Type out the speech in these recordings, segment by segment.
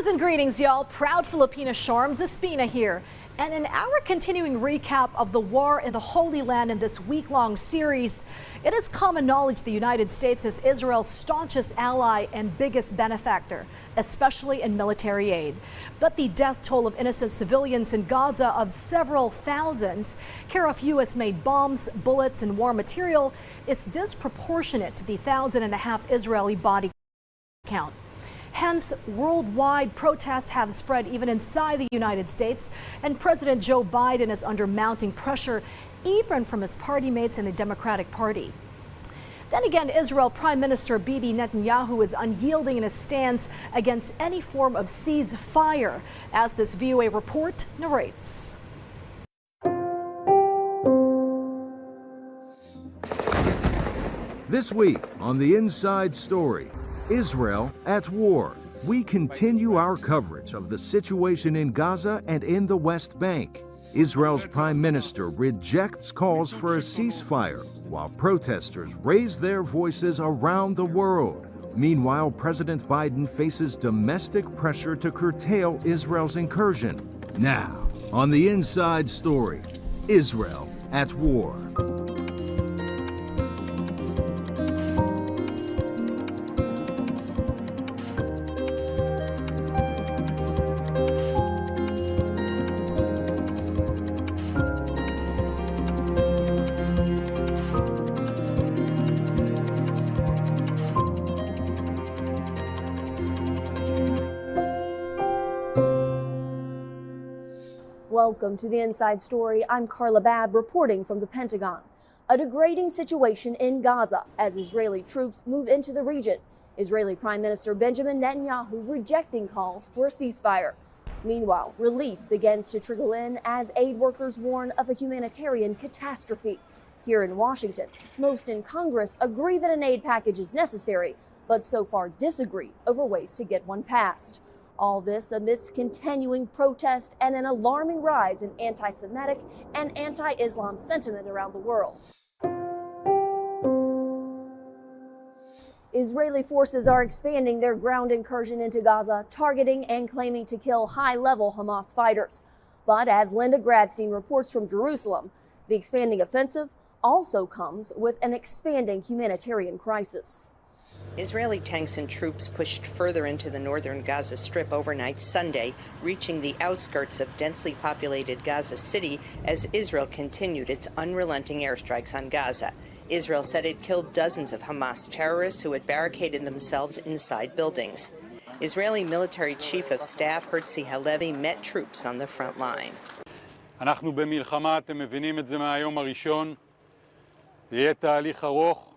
Pleasant greetings, y'all. Proud Filipina Sharms Espina here. And in our continuing recap of the war in the Holy Land in this week-long series, it is common knowledge the United States is Israel's staunchest ally and biggest benefactor, especially in military aid. But the death toll of innocent civilians in Gaza of several thousands, care of U.S.-made bombs, bullets, and war material is disproportionate to the 1,500 Israeli body count. Hence, worldwide protests have spread even inside the United States, and President Joe Biden is under mounting pressure even from his party mates in the Democratic Party. Then again, Israel Prime Minister Bibi Netanyahu is unyielding in his stance against any form of ceasefire, as this VOA report narrates. This week on The Inside Story, Israel at war. We continue our coverage of the situation in Gaza and in the West Bank. Israel's prime minister rejects calls for a ceasefire, while protesters raise their voices around the world. Meanwhile, President Biden faces domestic pressure to curtail Israel's incursion. Now, on The Inside Story, Israel at war. Welcome to The Inside Story. I'm Carla Babb reporting from the Pentagon. A degrading situation in Gaza as Israeli troops move into the region. Israeli Prime Minister Benjamin Netanyahu rejecting calls for a ceasefire. Meanwhile, relief begins to trickle in as aid workers warn of a humanitarian catastrophe. Here in Washington, most in Congress agree that an aid package is necessary, but so far disagree over ways to get one passed. All this amidst continuing protest and an alarming rise in anti-Semitic and anti-Islam sentiment around the world. Israeli forces are expanding their ground incursion into Gaza, targeting and claiming to kill high-level Hamas fighters. But as Linda Gradstein reports from Jerusalem, the expanding offensive also comes with an expanding humanitarian crisis. Israeli tanks and troops pushed further into the northern Gaza Strip overnight Sunday, reaching the outskirts of densely populated Gaza City as Israel continued its unrelenting airstrikes on Gaza. Israel said it killed dozens of Hamas terrorists who had barricaded themselves inside buildings. Israeli military chief of staff Herzi Halevi met troops on the front line. אנחנו במלחמה, אתם מבינים את זה מהיום הראשון. יהיה תהליך ארוך.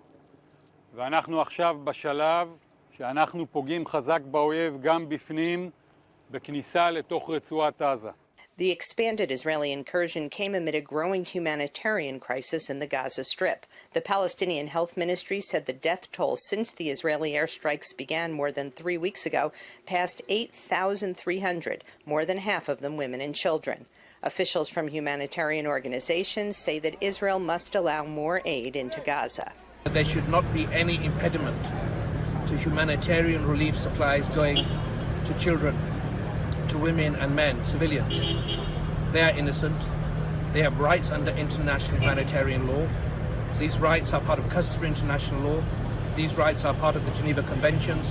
ואנחנו עכשיו בשלב שאנחנו פוגעים חזק באויב גם בפנים בכניסה לתוך רצועת עזה. The expanded Israeli incursion came amid a growing humanitarian crisis in the Gaza Strip. The Palestinian Health Ministry said the death toll since the Israeli airstrikes began more than 3 weeks ago passed 8,300, more than half of them women and children. Officials from humanitarian organizations say that Israel must allow more aid into Gaza. There should not be any impediment to humanitarian relief supplies going to children, to women and men, civilians. They are innocent. They have rights under international humanitarian law. These rights are part of customary international law. These rights are part of the Geneva Conventions.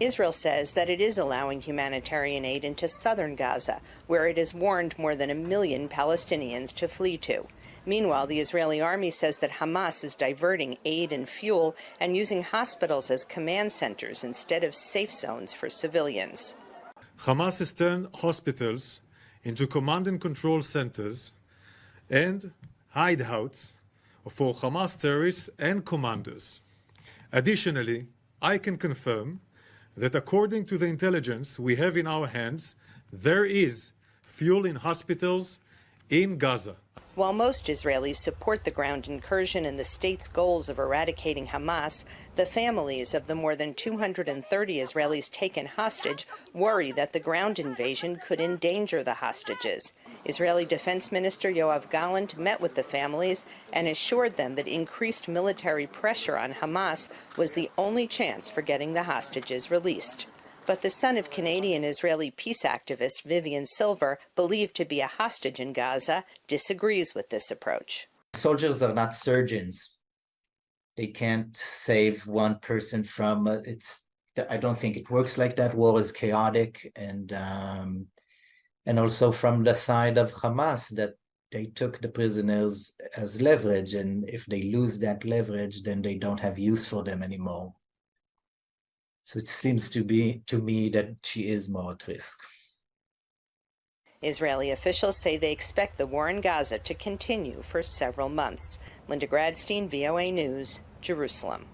Israel says that it is allowing humanitarian aid into southern Gaza, where it has warned more than 1 million Palestinians to flee to. Meanwhile, the Israeli army says that Hamas is diverting aid and fuel and using hospitals as command centers instead of safe zones for civilians. Hamas has turned hospitals into command and control centers and hideouts for Hamas terrorists and commanders. Additionally, I can confirm that according to the intelligence we have in our hands, there is fuel in hospitals in Gaza. While most Israelis support the ground incursion and the state's goals of eradicating Hamas, the families of the more than 230 Israelis taken hostage worry that the ground invasion could endanger the hostages. Israeli Defense Minister Yoav Gallant met with the families and assured them that increased military pressure on Hamas was the only chance for getting the hostages released. But the son of Canadian-Israeli peace activist Vivian Silver, believed to be a hostage in Gaza, disagrees with this approach. Soldiers are not surgeons. They can't save one person from I don't think it works like that. War is chaotic, and also from the side of Hamas, that they took the prisoners as leverage, and if they lose that leverage, then they don't have use for them anymore. So it seems to me that she is more at risk. Israeli officials say they expect the war in Gaza to continue for several months. Linda Gradstein, VOA News, Jerusalem.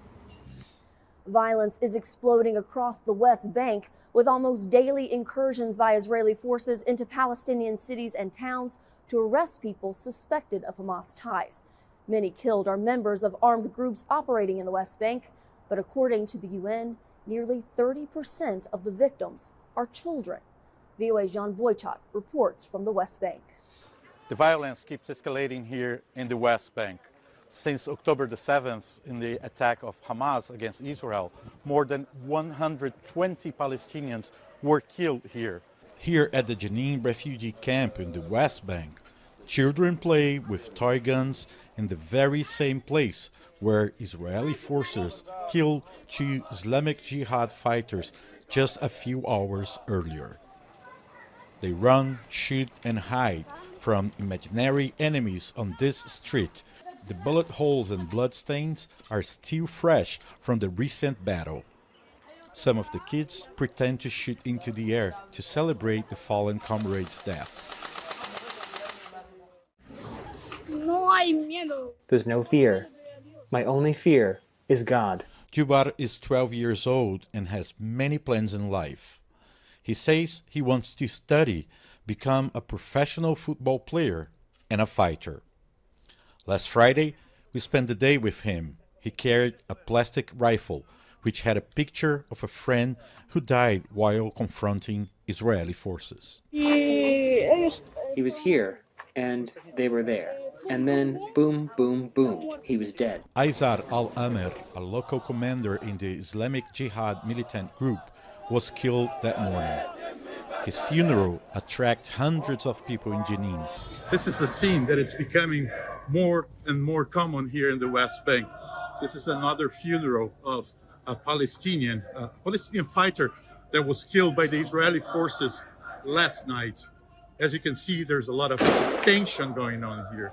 Violence is exploding across the West Bank, with almost daily incursions by Israeli forces into Palestinian cities and towns to arrest people suspected of Hamas ties. Many killed are members of armed groups operating in the West Bank, but according to the UN, nearly 30% of the victims are children. VOA's Jean Boychuk reports from the West Bank. The violence keeps escalating here in the West Bank. Since October the 7th, in the attack of Hamas against Israel, more than 120 Palestinians were killed here. Here at the Jenin refugee camp in the West Bank, children play with toy guns in the very same place where Israeli forces killed 2 Islamic Jihad fighters just a few hours earlier. They run, shoot, and hide from imaginary enemies on this street. The bullet holes and bloodstains are still fresh from the recent battle. Some of the kids pretend to shoot into the air to celebrate the fallen comrades' deaths. There's no fear. My only fear is God. Jubar is 12 years old and has many plans in life. He says he wants to study, become a professional football player and a fighter. Last Friday, we spent the day with him. He carried a plastic rifle, which had a picture of a friend who died while confronting Israeli forces. He was here, and they were there. And then, boom, boom, boom, he was dead. Aizar al-Amer, a local commander in the Islamic Jihad militant group, was killed that morning. His funeral attracted hundreds of people in Jenin. This is a scene that it's becoming more and more common here in the West Bank. This is another funeral of a Palestinian fighter that was killed by the Israeli forces last night. As you can see, there's a lot of tension going on here.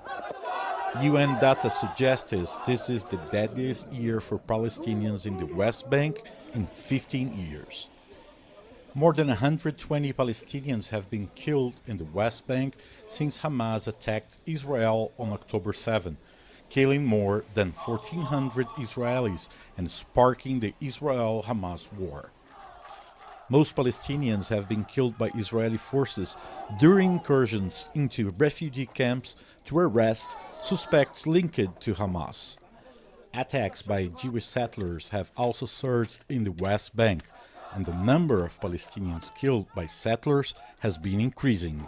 UN data suggests this is the deadliest year for Palestinians in the West Bank in 15 years. More than 120 Palestinians have been killed in the West Bank since Hamas attacked Israel on October 7, killing more than 1,400 Israelis and sparking the Israel-Hamas war. Most Palestinians have been killed by Israeli forces during incursions into refugee camps to arrest suspects linked to Hamas. Attacks by Jewish settlers have also surged in the West Bank, and the number of Palestinians killed by settlers has been increasing.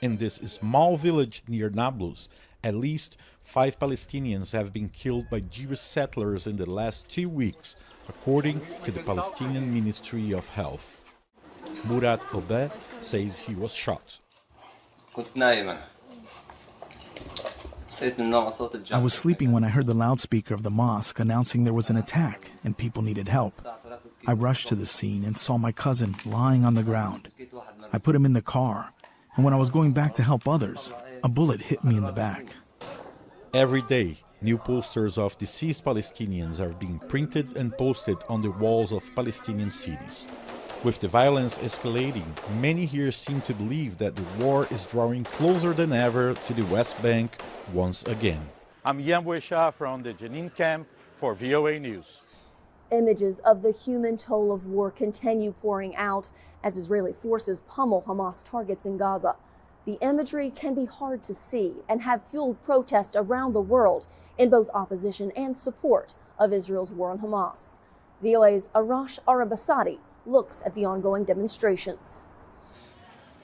In this small village near Nablus, at least 5 Palestinians have been killed by Jewish settlers in the last 2 weeks, according to the Palestinian Ministry of Health. Murat Obeh says he was shot. I was sleeping when I heard the loudspeaker of the mosque announcing there was an attack and people needed help. I rushed to the scene and saw my cousin lying on the ground. I put him in the car, and when I was going back to help others, a bullet hit me in the back. Every day, new posters of deceased Palestinians are being printed and posted on the walls of Palestinian cities. With the violence escalating, many here seem to believe that the war is drawing closer than ever to the West Bank once again. I'm Yan Buesha from the Jenin camp for VOA News. Images of the human toll of war continue pouring out as Israeli forces pummel Hamas targets in Gaza. The imagery can be hard to see and have fueled protests around the world in both opposition and support of Israel's war on Hamas. VOA's Arash Arabasadi looks at the ongoing demonstrations.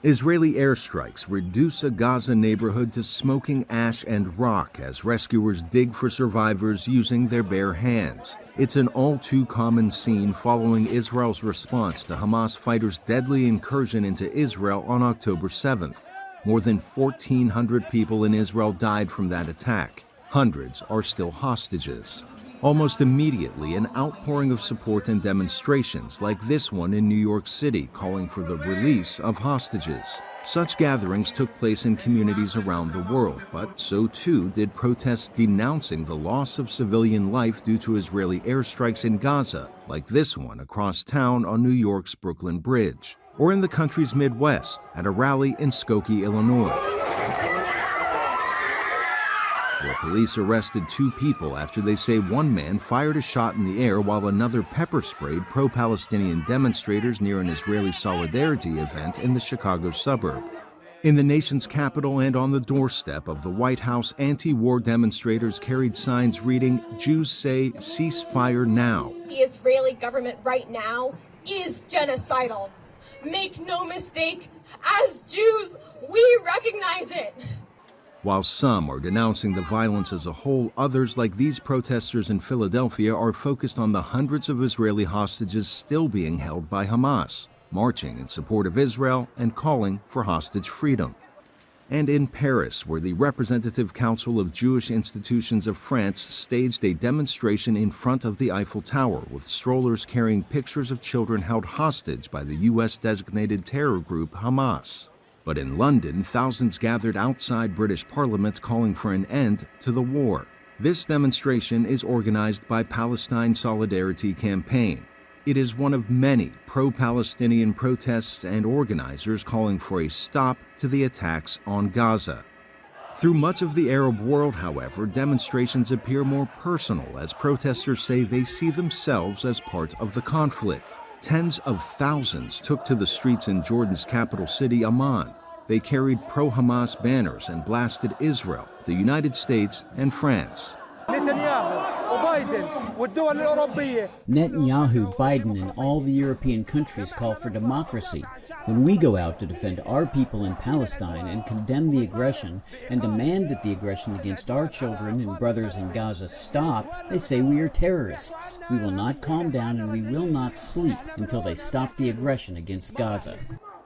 Israeli airstrikes reduce a Gaza neighborhood to smoking ash and rock as rescuers dig for survivors using their bare hands. It's an all too common scene following Israel's response to Hamas fighters' deadly incursion into Israel on October 7th. More than 1,400 people in Israel died from that attack. Hundreds are still hostages. Almost immediately, an outpouring of support and demonstrations like this one in New York City calling for the release of hostages. Such gatherings took place in communities around the world, but so too did protests denouncing the loss of civilian life due to Israeli airstrikes in Gaza, like this one across town on New York's Brooklyn Bridge, or in the country's Midwest at a rally in Skokie, Illinois, where police arrested 2 people after they say one man fired a shot in the air while another pepper-sprayed pro-Palestinian demonstrators near an Israeli solidarity event in the Chicago suburb. In the nation's capital and on the doorstep of the White House, anti-war demonstrators carried signs reading, "Jews say, cease fire now." The Israeli government right now is genocidal. Make no mistake, as Jews, we recognize it. While some are denouncing the violence as a whole, others, like these protesters in Philadelphia, are focused on the hundreds of Israeli hostages still being held by Hamas, marching in support of Israel and calling for hostage freedom. And in Paris, where the Representative Council of Jewish Institutions of France staged a demonstration in front of the Eiffel Tower with strollers carrying pictures of children held hostage by the U.S.-designated terror group Hamas. But in London, thousands gathered outside British Parliament calling for an end to the war. This demonstration is organized by Palestine Solidarity Campaign. It is one of many pro-Palestinian protests and organizers calling for a stop to the attacks on Gaza. Through much of the Arab world, however, demonstrations appear more personal as protesters say they see themselves as part of the conflict. Tens of thousands took to the streets in Jordan's capital city, Amman. They carried pro-Hamas banners and blasted Israel, the United States, and France. Netanyahu, Biden, and all the European countries call for democracy. When we go out to defend our people in Palestine and condemn the aggression and demand that the aggression against our children and brothers in Gaza stop, they say we are terrorists. We will not calm down and we will not sleep until they stop the aggression against Gaza.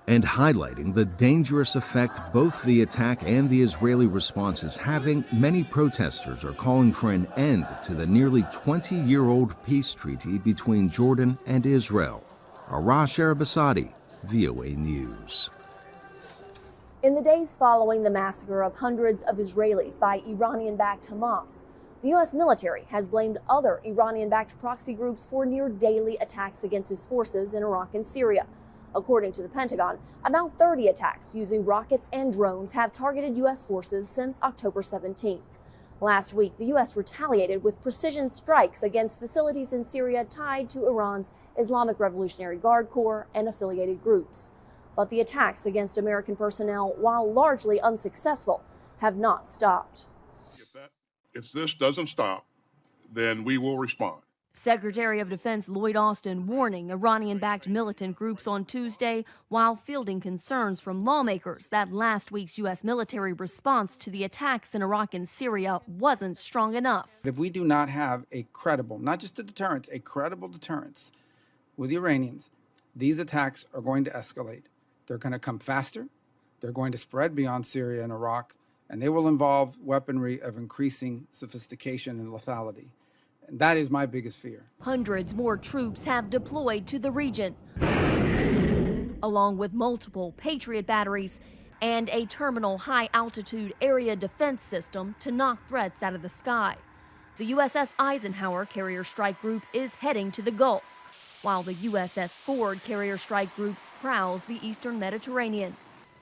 And highlighting the dangerous effect both the attack and the Israeli response is having, many protesters are calling for an end to the nearly 20-year-old peace treaty between Jordan and Israel. Arash Arabasadi, VOA News. In the days following the massacre of hundreds of Israelis by Iranian-backed Hamas, the U.S. military has blamed other Iranian-backed proxy groups for near-daily attacks against its forces in Iraq and Syria. According to the Pentagon, about 30 attacks using rockets and drones have targeted U.S. forces since October 17th. Last week, the U.S. retaliated with precision strikes against facilities in Syria tied to Iran's Islamic Revolutionary Guard Corps and affiliated groups. But the attacks against American personnel, while largely unsuccessful, have not stopped. If this doesn't stop, then we will respond. Secretary of Defense Lloyd Austin warning Iranian-backed militant groups on Tuesday while fielding concerns from lawmakers that last week's U.S. military response to the attacks in Iraq and Syria wasn't strong enough. If we do not have a credible, not just a deterrence, a credible deterrence with the Iranians, these attacks are going to escalate. They're going to come faster, they're going to spread beyond Syria and Iraq, and they will involve weaponry of increasing sophistication and lethality. And that is my biggest fear. Hundreds more troops have deployed to the region, along with multiple Patriot batteries and a terminal high-altitude area defense system to knock threats out of the sky. The USS Eisenhower Carrier Strike Group is heading to the Gulf, while the USS Ford Carrier Strike Group prowls the eastern Mediterranean.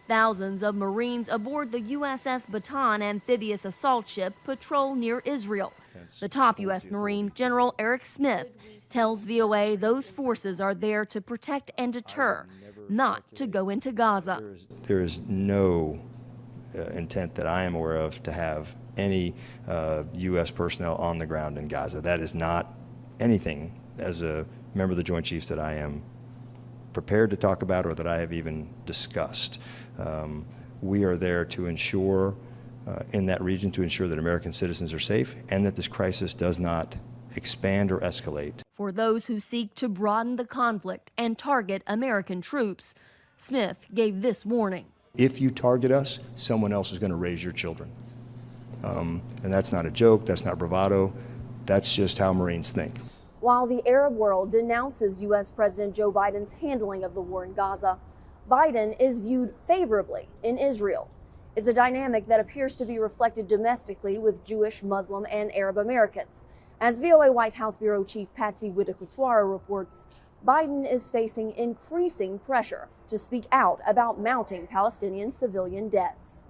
Thousands of Marines aboard the USS Bataan amphibious assault ship patrol near Israel. The top U.S. Marine, General Eric Smith, tells VOA those forces are there to protect and deter, not to go into Gaza. There is no intent that I am aware of to have any U.S. personnel on the ground in Gaza. That is not anything, as a member of the Joint Chiefs, that I am prepared to talk about or that I have even discussed. We are there to ensure, in that region, to ensure that American citizens are safe and that this crisis does not expand or escalate. For those who seek to broaden the conflict and target American troops, Smith gave this warning. If you target us, someone else is going to raise your children. And that's not a joke, that's not bravado, that's just how Marines think. While the Arab world denounces U.S. President Joe Biden's handling of the war in Gaza, Biden is viewed favorably in Israel. It's a dynamic that appears to be reflected domestically with Jewish, Muslim, and Arab Americans. As VOA White House Bureau Chief Patsy Widakuswara reports, Biden is facing increasing pressure to speak out about mounting Palestinian civilian deaths.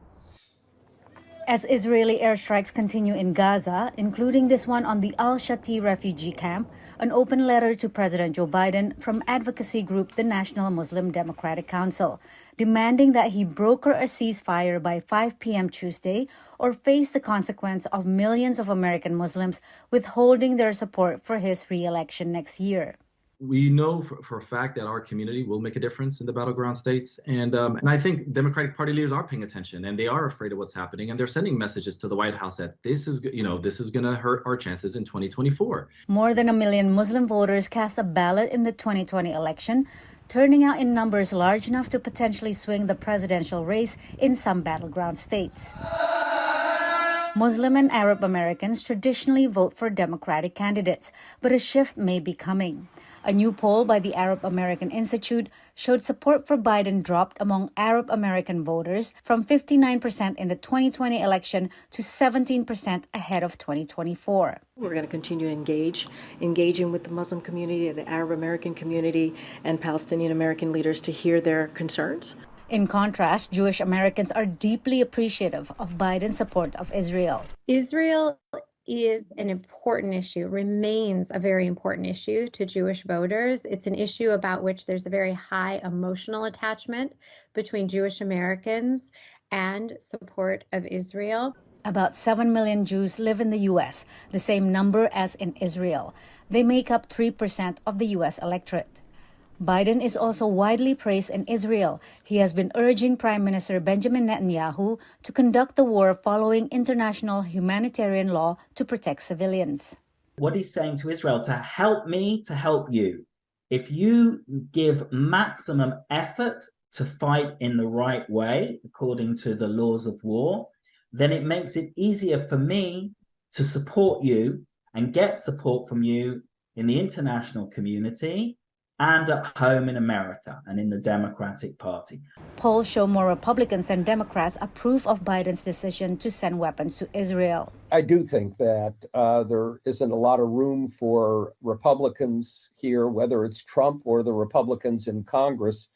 As Israeli airstrikes continue in Gaza, including this one on the Al-Shati refugee camp, an open letter to President Joe Biden from advocacy group the National Muslim Democratic Council, demanding that he broker a ceasefire by 5 p.m. Tuesday or face the consequence of millions of American Muslims withholding their support for his re-election next year. We know for a fact that our community will make a difference in the battleground states. And I think Democratic Party leaders are paying attention and they are afraid of what's happening. And they're sending messages to the White House that this is going to hurt our chances in 2024. More than 1 million Muslim voters cast a ballot in the 2020 election, turning out in numbers large enough to potentially swing the presidential race in some battleground states. Muslim and Arab Americans traditionally vote for Democratic candidates, but a shift may be coming. A new poll by the Arab American Institute showed support for Biden dropped among Arab American voters from 59% in the 2020 election to 17% ahead of 2024. We're going to continue to engaging with the Muslim community, the Arab American community, and Palestinian American leaders to hear their concerns. In contrast, Jewish Americans are deeply appreciative of Biden's support of Israel. Israel is an important issue, remains a very important issue to Jewish voters. It's an issue about which there's a very high emotional attachment between Jewish Americans and support of Israel. About 7 million Jews live in the U.S., the same number as in Israel. They make up 3% of the U.S. electorate. Biden is also widely praised in Israel. He has been urging Prime Minister Benjamin Netanyahu to conduct the war following international humanitarian law to protect civilians. What he's saying to Israel, to help me, to help you. If you give maximum effort to fight in the right way, according to the laws of war, then it makes it easier for me to support you and get support from you in the international community and at home in America and in the Democratic Party. Polls show more Republicans than Democrats approve of Biden's decision to send weapons to Israel. I do think that there isn't a lot of room for Republicans here, whether it's Trump or the Republicans in Congress,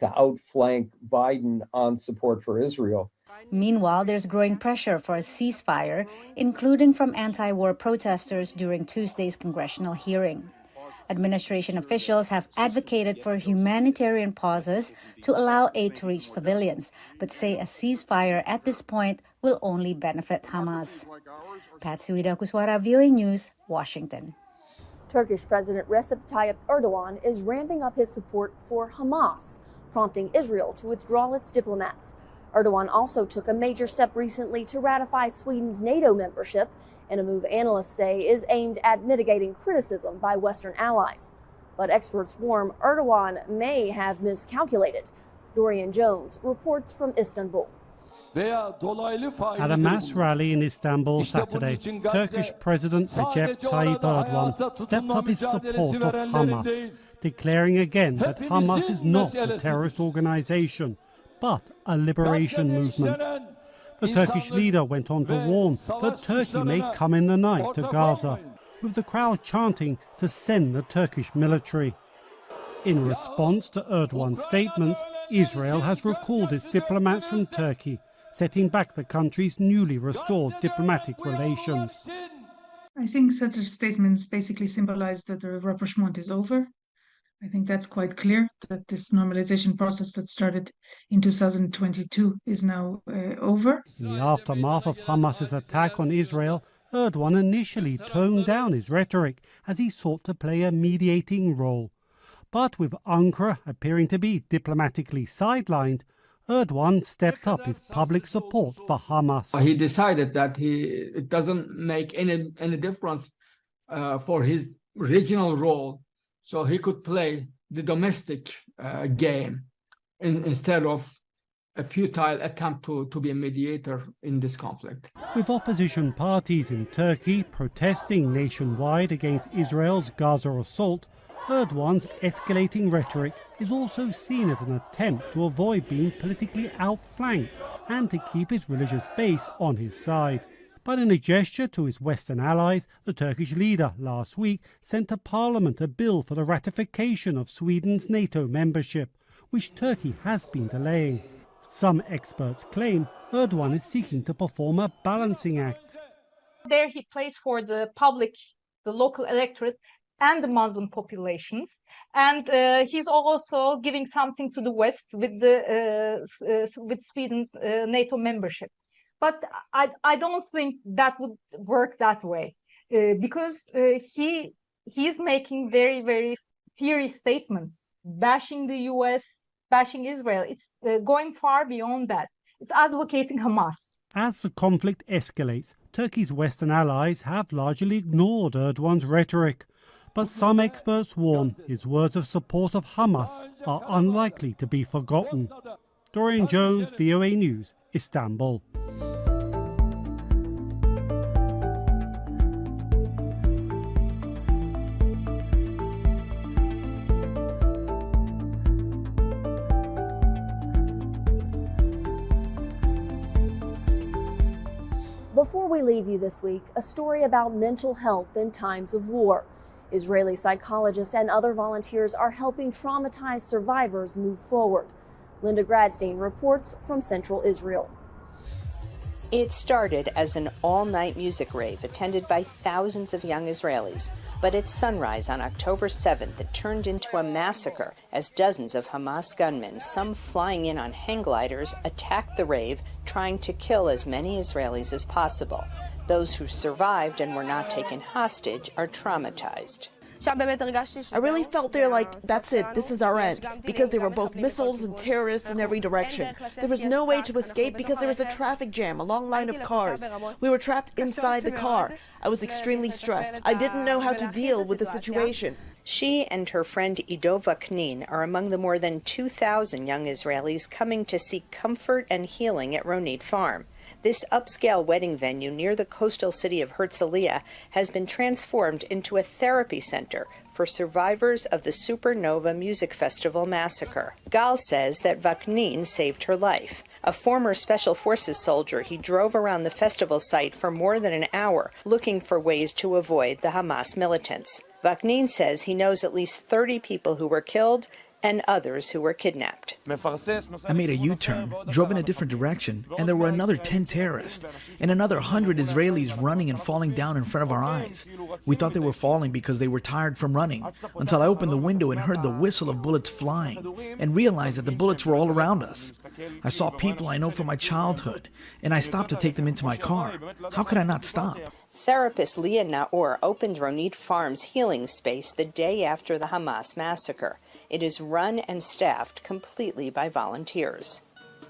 to outflank Biden on support for Israel. Meanwhile, there's growing pressure for a ceasefire, including from anti-war protesters during Tuesday's congressional hearing. Administration officials have advocated for humanitarian pauses to allow aid to reach civilians, but say a ceasefire at this point will only benefit Hamas. Patsy Widakuswara, VOA News, Washington. Turkish President Recep Tayyip Erdogan is ramping up his support for Hamas, prompting Israel to withdraw its diplomats. Erdogan also took a major step recently to ratify Sweden's NATO membership, in a move analysts say is aimed at mitigating criticism by Western allies. But experts warn Erdogan may have miscalculated. Dorian Jones reports from Istanbul. At a mass rally in Istanbul Saturday, Turkish President Recep Tayyip Erdogan stepped up his support of Hamas, declaring again that Hamas is not a terrorist organization, but a liberation movement. The Turkish leader went on to warn that Turkey may come in the night to Gaza, with the crowd chanting to send the Turkish military. In response to Erdogan's statements, Israel has recalled its diplomats from Turkey, setting back the country's newly restored diplomatic relations. I think such statements basically symbolize that the rapprochement is over. I think that's quite clear, that this normalization process that started in 2022 is now over. In the aftermath of Hamas's attack on Israel, Erdogan initially toned down his rhetoric as he sought to play a mediating role. But with Ankara appearing to be diplomatically sidelined, Erdogan stepped up his public support for Hamas. He decided that it doesn't make any difference for his regional role, so he could play the domestic game instead of a futile attempt to be a mediator in this conflict. With opposition parties in Turkey protesting nationwide against Israel's Gaza assault, Erdogan's escalating rhetoric is also seen as an attempt to avoid being politically outflanked and to keep his religious base on his side. But in a gesture to his Western allies, the Turkish leader last week sent to Parliament a bill for the ratification of Sweden's NATO membership, which Turkey has been delaying. Some experts claim Erdogan is seeking to perform a balancing act. There he plays for the public, the local electorate, and the Muslim populations, and he's also giving something to the West with with Sweden's NATO membership. But I don't think that would work that way, because he's making very, very fiery statements, bashing the U.S., bashing Israel. It's going far beyond that. It's advocating Hamas. As the conflict escalates, Turkey's Western allies have largely ignored Erdogan's rhetoric. But some experts warn his words of support of Hamas are unlikely to be forgotten. Dorian Jones, VOA News, Istanbul. Before we leave you this week, a story about mental health in times of war. Israeli psychologists and other volunteers are helping traumatized survivors move forward. Linda Gradstein reports from Central Israel. It started as an all-night music rave attended by thousands of young Israelis. But at sunrise on October 7th, it turned into a massacre as dozens of Hamas gunmen, some flying in on hang gliders, attacked the rave, trying to kill as many Israelis as possible. Those who survived and were not taken hostage are traumatized. I really felt there like, that's it, this is our end, because there were both missiles and terrorists in every direction. There was no way to escape because there was a traffic jam, a long line of cars. We were trapped inside the car. I was extremely stressed. I didn't know how to deal with the situation. She and her friend Ido Vaknin are among the more than 2,000 young Israelis coming to seek comfort and healing at Ronit Farm. This upscale wedding venue near the coastal city of Herzliya has been transformed into a therapy center for survivors of the Supernova Music Festival massacre. Gal says that Vaknin saved her life. A former Special Forces soldier, he drove around the festival site for more than an hour looking for ways to avoid the Hamas militants. Vaknin says he knows at least 30 people who were killed and others who were kidnapped. I made a U-turn, drove in a different direction, and there were another 10 terrorists and another 100 Israelis running and falling down in front of our eyes. We thought they were falling because they were tired from running, until I opened the window and heard the whistle of bullets flying and realized that the bullets were all around us. I saw people I know from my childhood, and I stopped to take them into my car. How could I not stop? Therapist Leah Naor opened Ronit Farm's healing space the day after the Hamas massacre. It is run and staffed completely by volunteers.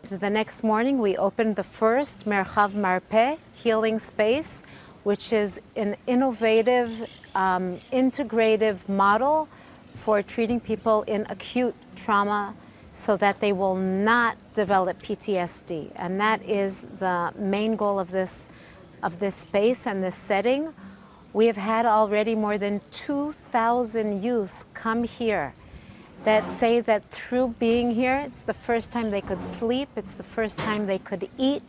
So the next morning, we opened the first Merchav Marpeh healing space, which is an innovative, integrative model for treating people in acute trauma so that they will not develop PTSD. And that is the main goal of this space and this setting. We have had already more than 2,000 youth come here that say that through being here, it's the first time they could sleep, it's the first time they could eat,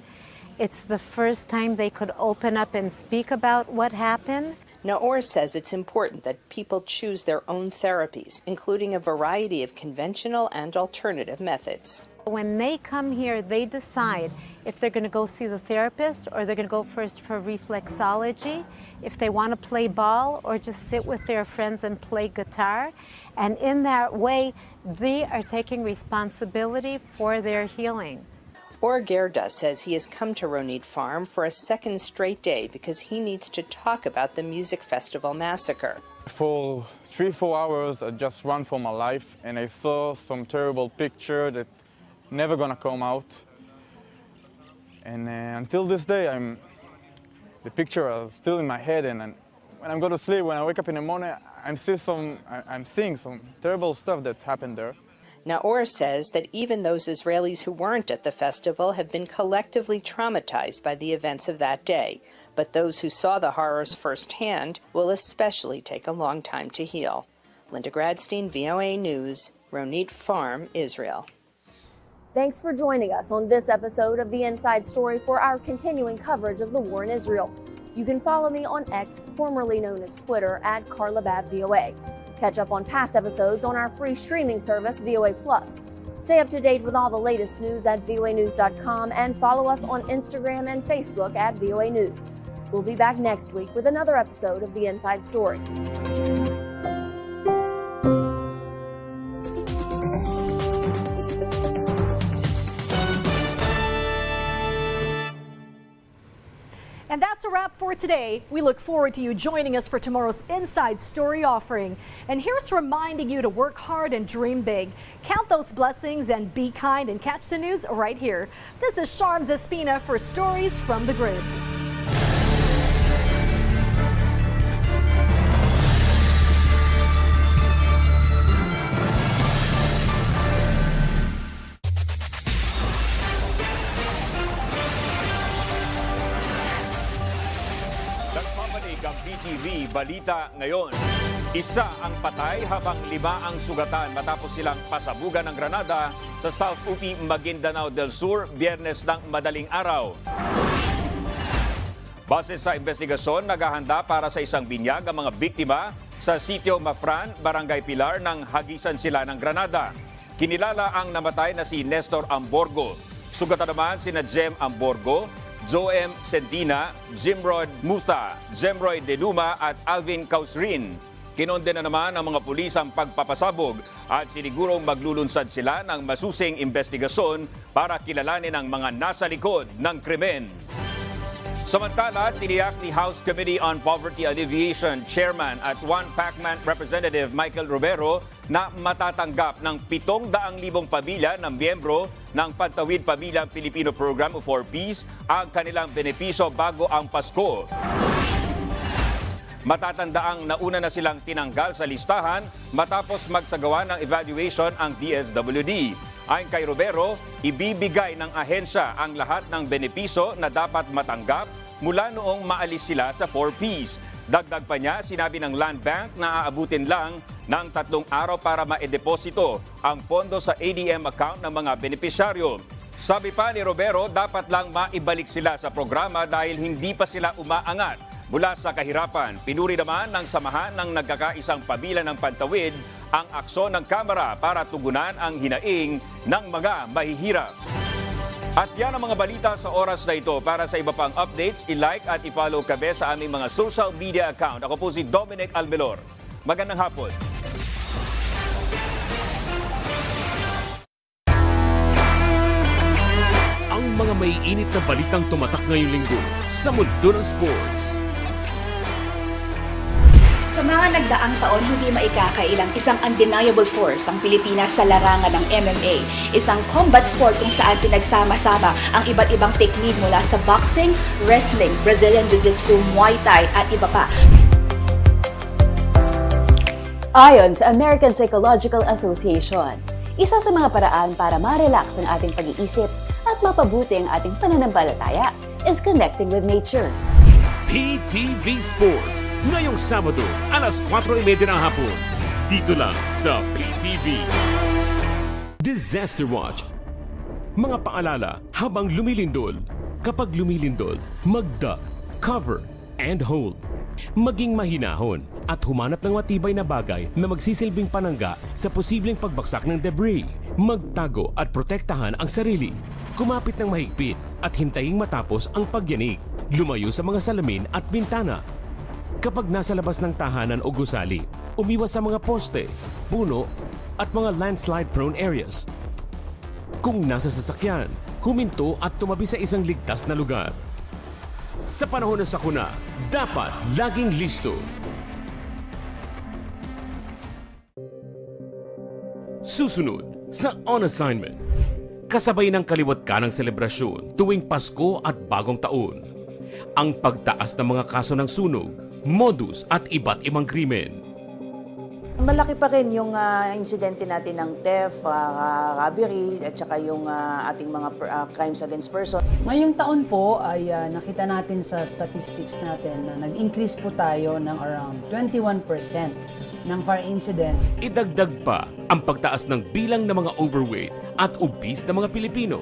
it's the first time they could open up and speak about what happened. Naor says it's important that people choose their own therapies, including a variety of conventional and alternative methods. When they come here, they decide if they're going to go see the therapist or they're going to go first for reflexology, if they want to play ball or just sit with their friends and play guitar. And in that way, they are taking responsibility for their healing. Or Gerda says he has come to Ronit Farm for a second straight day because he needs to talk about the music festival massacre. For 3-4 hours, I just ran for my life, and I saw some terrible picture that never gonna come out. And until this day, the picture is still in my head, and when I go to sleep, when I wake up in the morning, I'm seeing some terrible stuff that happened there. Naor says that even those Israelis who weren't at the festival have been collectively traumatized by the events of that day. But those who saw the horrors firsthand will especially take a long time to heal. Linda Gradstein, VOA News, Ronit Farm, Israel. Thanks for joining us on this episode of The Inside Story for our continuing coverage of the war in Israel. You can follow me on X, formerly known as Twitter, at CarlaBabVOA. Catch up on past episodes on our free streaming service, VOA+. Stay up to date with all the latest news at voanews.com and follow us on Instagram and Facebook at VOA News. We'll be back next week with another episode of The Inside Story. And that's a wrap for today. We look forward to you joining us for tomorrow's Inside Story offering. And here's reminding you to work hard and dream big. Count those blessings and be kind, and catch the news right here. This is Sharms Espina for Stories from the Grid. PTV Balita ngayon. Isa ang patay habang 5 ang sugatan matapos silang pasabugan ng granada sa South UP, Maguindanao del Sur, Biyernes ng madaling araw. Base sa investigasyon, naghahanda para sa isang binyag ang mga biktima sa sitio Mafran, Barangay Pilar nang hagisan sila ng granada. Kinilala ang namatay na si Nestor Amborgo. Sugatan naman sina Jem Amborgo, Joem Sentina, Jimrod Musa, Jemroy Deduma at Alvin Causrin. Kinonde na naman ng mga pulis ang pagpapasabog at sinigurong maglulunsad sila ng masusing investigasyon para kilalanin ang mga nasa likod ng krimen. Samantala, tiniyak ni House Committee on Poverty Alleviation Chairman at One Pacman Representative Michael Robero na matatanggap ng 700,000 pamilya ng miyembro ng Pantawid Pamilyang Pilipino Program for Peace ang kanilang benepisyo bago ang Pasko. Matatandaang nauna na silang tinanggal sa listahan matapos magsagawa ng evaluation ang DSWD. Ayon kay Robero, ibibigay ng ahensya ang lahat ng benepisyo na dapat matanggap mula noong maalis sila sa 4Ps. Dagdag pa niya, sinabi ng Land Bank na aabutin lang ng 3 araw para ma-deposito ang pondo sa ADM account ng mga benepisyaryo. Sabi pa ni Robero, dapat lang maibalik sila sa programa dahil hindi pa sila umaangat mula sa kahirapan. Pinuri naman ng samahan ng nagkakaisang pamilya ng Pantawid ang aksyon ng Kamara para tugunan ang hinaing ng mga mahihirap. At yan ang mga balita sa oras na ito. Para sa iba pang updates, i-like at i-follow kami sa aming mga social media account. Ako po si Dominic Almelor. Magandang hapon. Ang mga may init na balitang tumatak ngayong linggo sa mundo ng sports. Sa mga nagdaang taon, hindi maikakailang isang undeniable force ang Pilipinas sa larangan ng MMA. Isang combat sport kung saan pinagsama-sama ang iba't ibang teknik mula sa boxing, wrestling, Brazilian Jiu-Jitsu, Muay Thai at iba pa. Ayon sa American Psychological Association, isa sa mga paraan para ma-relax ang ating pag-iisip at mapabuti ang ating pananampalataya is connecting with nature. PTV Sports, ngayong Sabado, alas 4:30 ng hapon. Dito lang sa PTV. Disaster Watch. Mga paalala habang lumilindol. Kapag lumilindol, mag-duck, cover, and hold. Maging mahinahon at humanap ng matibay na bagay na magsisilbing panangga sa posibleng pagbagsak ng debris. Magtago at protektahan ang sarili. Kumapit ng mahigpit at hintayin matapos ang pagyanig. Lumayo sa mga salamin at bintana. Kapag nasa labas ng tahanan o gusali, umiwas sa mga poste, puno at mga landslide-prone areas. Kung nasa sasakyan, huminto at tumabi sa isang ligtas na lugar. Sa panahon ng sakuna, dapat laging listo. Susunod sa On Assignment. Kasabay ng kaliwat ka ng selebrasyon tuwing Pasko at Bagong Taon. Ang pagtaas ng mga kaso ng sunog, modus at iba't ibang krimen. Malaki pa rin yung insidente natin ng theft, robbery, at saka yung ating mga crimes against person. Ngayong taon po ay nakita natin sa statistics natin na nag-increase po tayo ng around 21% ng fire incidents. Idagdag pa ang pagtaas ng bilang ng mga overweight at obese na mga Pilipino.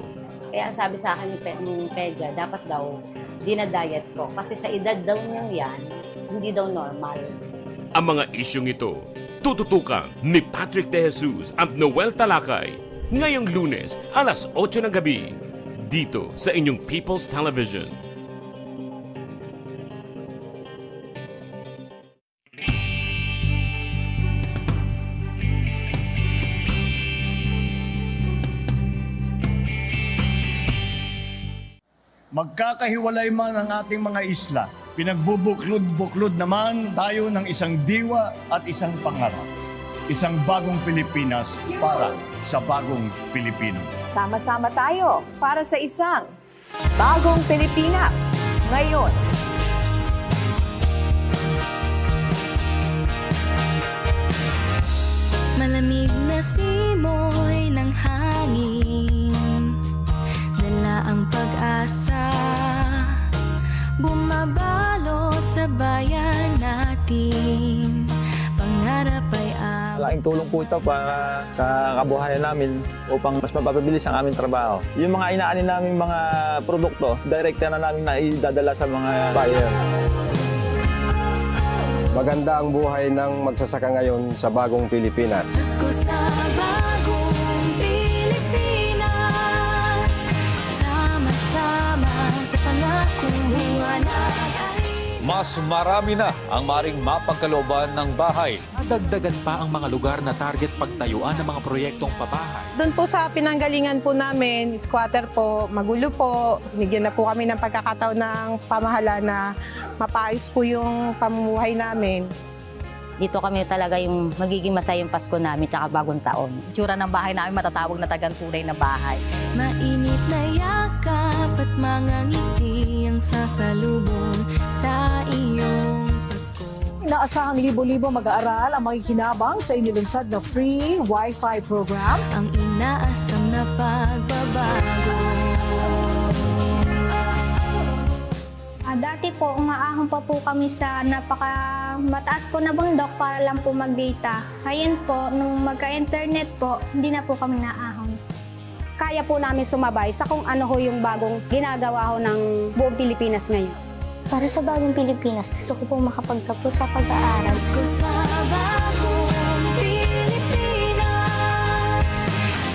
Kaya sabi sa akin ng pedya, dapat daw dinadiet ko. Kasi sa edad daw niyang yan, hindi daw normal. Ang mga isyong ito, tututukan ni Patrick De Jesus at Noel Talakay ngayong Lunes alas 8 ng gabi dito sa inyong People's Television. Magkakahiwalay man ang ating mga isla, pinagbubuklod-buklod naman tayo ng isang diwa at isang pangarap. Isang bagong Pilipinas para sa bagong Pilipino. Sama-sama tayo para sa isang bagong Pilipinas ngayon. Malamig na simoy ng hangin, dala ang pag-asa, bumabalot sa bayan natin. Pangarap ay malaking tulong po ito para sa kabuhayan namin upang mas mapapabilis ang aming trabaho. Yung mga inaanin naming mga produkto, direkta na namin na idadala sa mga buyer. Maganda ang buhay ng magsasaka ngayon sa bagong Pilipinas. Pasko sa bagong Pilipinas, sama-sama sa pangakong hiwanag. Mas marami na ang maring mapagkalooban ng bahay. Dagdagan pa ang mga lugar na target pagtayuan ng mga proyektong pabahay. Doon po sa pinanggalingan po namin, squatter po, magulo po. Binigyan na po kami ng pagkakataon ng pamahala na mapaayos po yung pamumuhay namin. Dito kami talaga yung magiging masayang Pasko namin tsaka bagong taon. Tsura ng bahay namin matatawag na tagang-tunay na bahay. Mainit na yakap at mga ngiti ang sasalubong sa iyong Pasko. Inaasahang libo-libo mag-aaral ang makikinabang sa inilunsad na free Wi-Fi program. Ang inaasam na pagbabago. Dati po, umaahon pa po kami sa mataas po na bundok para lang po mag-data. Ngayon po, nung magka-internet po, hindi na po kami naahon. Kaya po namin sumabay sa kung ano ho yung bagong ginagawa ho ng buong Pilipinas ngayon. Para sa bagong Pilipinas, gusto ko po makapagtapos sa pag-aaral. Pasko sa bagong Pilipinas,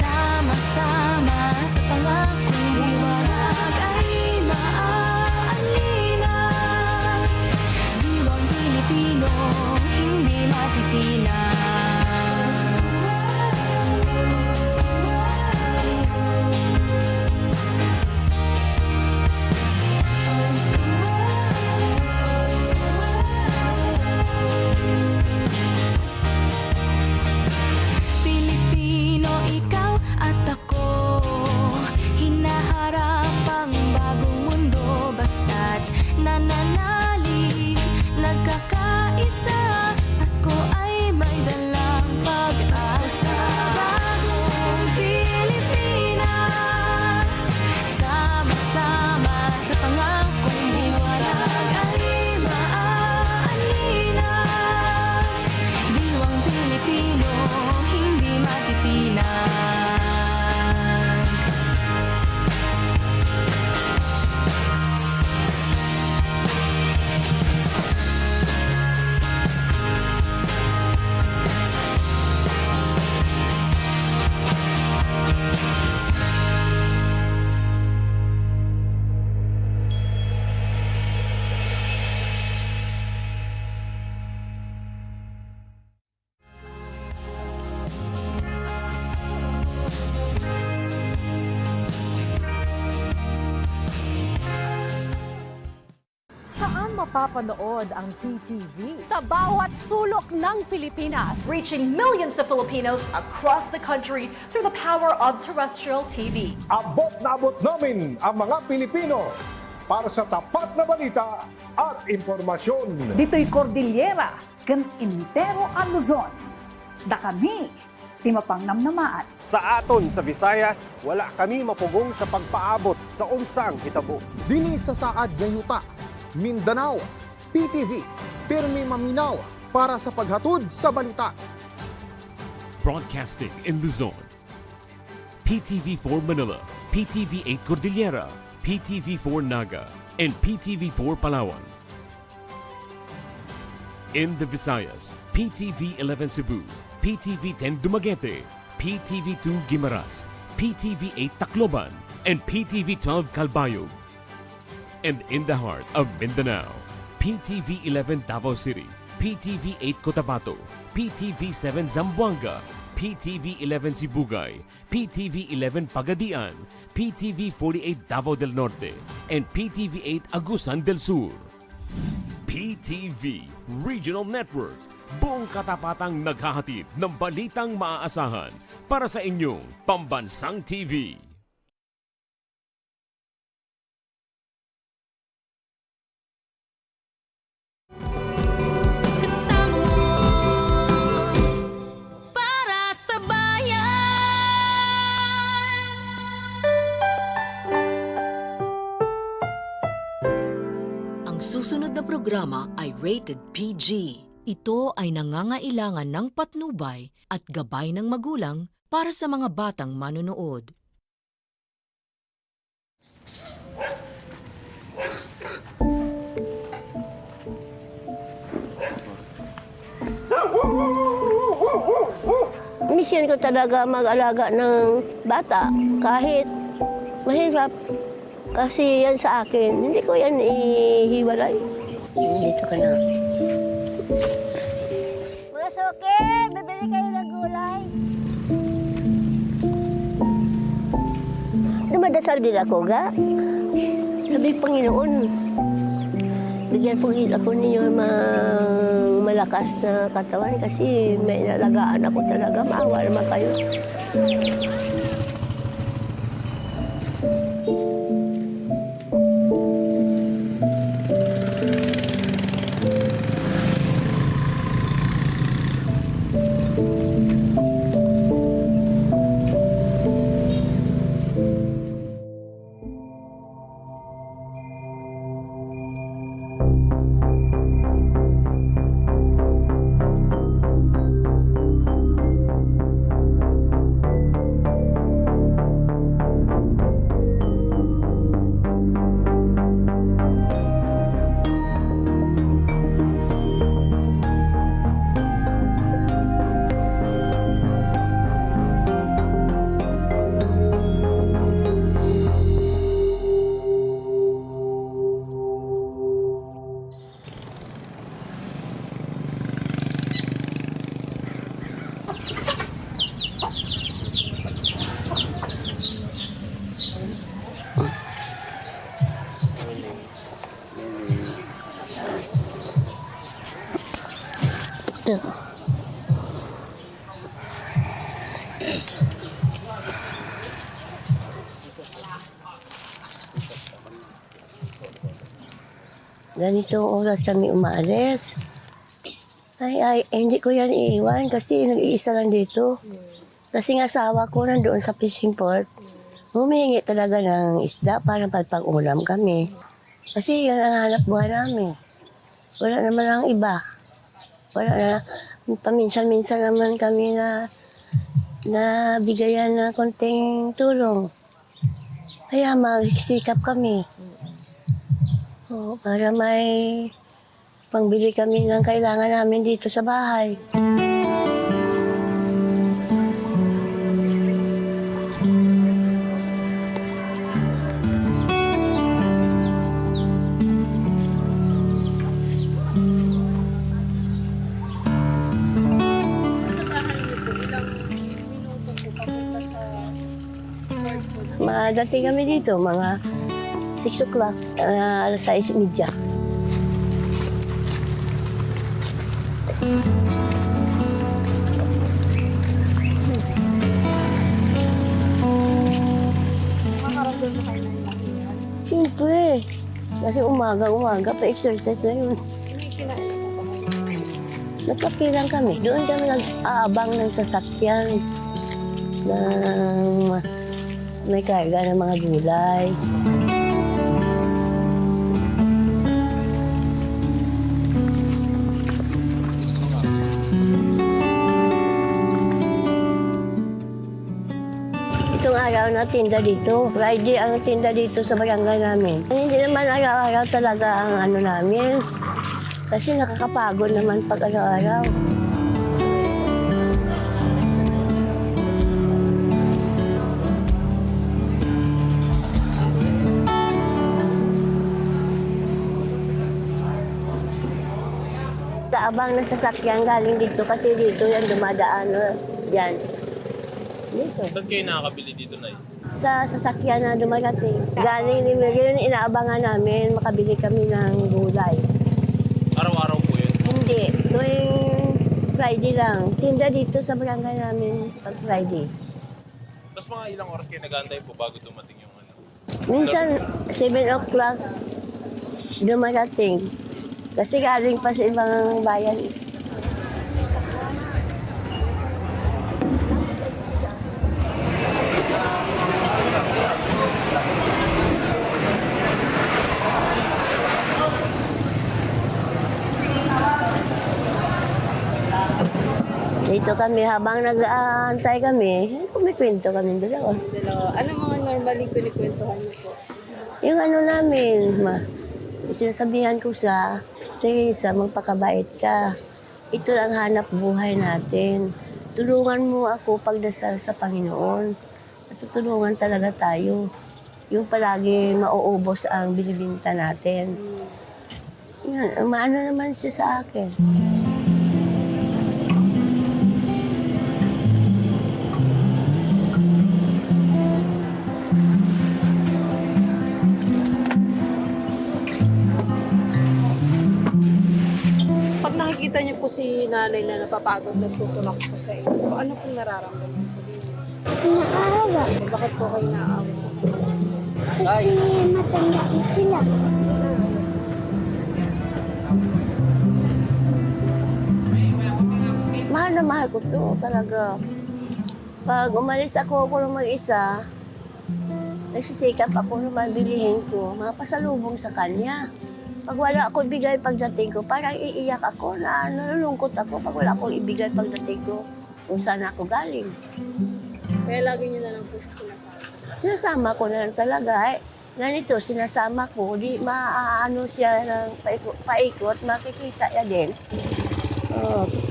sama-sama sa pangakong hiwanag ay Pilipino, hindi matitinag. Pilipino, ikaw at ako, hinaharap ang bagong mundo basta't nananalig. Nagkakaisa, Pasko ay may dalang pag-asa. Bagong Pilipinas, sama-sama sa pangakong hiwanag ay maaalinag. Diwang Pilipino, hindi matitinag. Mapapanood ang PTV sa bawat sulok ng Pilipinas, reaching millions of Filipinos across the country through the power of terrestrial TV. Abot na abot namin ang mga Pilipino. para sa tapat na balita at impormasyon. Dito'y Cordillera, kan intero ang Luzon. Da kami, timapang namnamaan. Sa aton sa Visayas, wala kami mapugong sa pagpaabot sa unsang hitabo. Dini sa saad nga yuta, Mindanao, PTV, pirmi maminaw para sa paghatod sa balita. Broadcasting in Luzon. PTV4 Manila, PTV8 Cordillera, PTV4 Naga, and PTV4 Palawan. In the Visayas, PTV11 Cebu, PTV10 Dumaguete, PTV2 Guimaras, PTV8 Tacloban, and PTV12 Calbayog. And in the heart of Mindanao, PTV11 Davao City, PTV8 Cotabato, PTV7 Zamboanga, PTV11 Sibugay, PTV11 Pagadian, PTV48 Davao del Norte, and PTV8 Agusan del Sur. PTV Regional Network, buong katapatang naghahatid ng balitang maaasahan para sa inyong pambansang TV. Ang susunod na programa ay rated PG. Ito ay nangangailangan ng patnubay at gabay ng magulang para sa mga batang manonood. Mission ko talaga mag-alaga ng bata kahit mahirap. Kasi yan sa akin, hindi ko yan ihiwalay. Dito ka na. Mga soke, bibili kayo ng gulay. Dumadasal din ako, ga. Sabi, Panginoon, bigyan po ako ninyo malakas na katawan kasi may nalagaan ako talaga. Maawa naman kayo. Ito. Ganitong oras kami umaalis. Ay, hindi ko yan iiwan kasi nag-iisa lang dito. Kasi ng asawa ko nandoon sa fishing port, humihingi talaga ng isda para pag-ulam kami. Kasi yan ang hanap buhay namin. Wala naman ang iba. Wala na, paminsan-minsan naman kami na bigayan na konting tulong. Kaya magsikap kami. Para may pangbili kami ng kailangan namin dito sa bahay. Dating kami dito, mga 6 o'clock, alas 6:30. Makaramdam na kayo ng laki yan? Siyempre. Kasi umaga, pa-exercise na yun. Nagkapilang kami. Doon kami nag-aabang ng sasakyan na may karga ng mga gulay. Itong araw na tinda dito. Friday ang tinda dito sa barangay namin. Hindi naman araw-araw talaga ang ano namin. Kasi nakakapagod naman pag araw-araw. Kaabang na sasakyan galing dito kasi dito yan dumadaan yan. Dito. Saan kayo nakakabili dito, Nay? Sa sasakyan na dumarating. Galing ni Miguel, inaabangan namin, makabili kami ng gulay. Araw-araw po yun? Hindi. Tuwing Friday lang. Tinda dito sa barangay namin pag Friday. Tapos mga ilang oras kayo nag-aantay po bago dumating yung ano? Minsan, 7 o'clock dumarating. Kasi galing pa sa ibang bayan. Dito kami, habang nag-aantay kami, kumikwento kami dalawa. Ano mga normally kinikwentuhan niyo po? Yung ano namin, sinasabihan ko sa Teresa, magpakabait ka. Ito lang hanap buhay natin. Tulungan mo ako pagdasal sa Panginoon. At tutulungan talaga tayo. Yung palagi mauubos ang binibinta natin. Yan, maano naman siya sa akin. Nakikita niyo po si nanay na napapagod at tutulak po sa inyo. Ano pong nararamdaman po din? Naawa. Bakit po kayo naawa sa kanila? Kasi matanda sila. Mahal na mahal ko to talaga. Pag umalis ako ng mag-isa, nagsisikap ako na mabilihin ko, mga pasalubong sa kanya. Pag wala akong ibigay pagdating ko, parang iiyak ako na nalulungkot ako pag wala akong ibigay pagdating ko kung saan ako galing. Kaya lagi niyo na lang po siya sinasama? Sinasama ko na lang talaga. Ganito, sinasama ko, di maaano siya ng paikot, makikita niya din.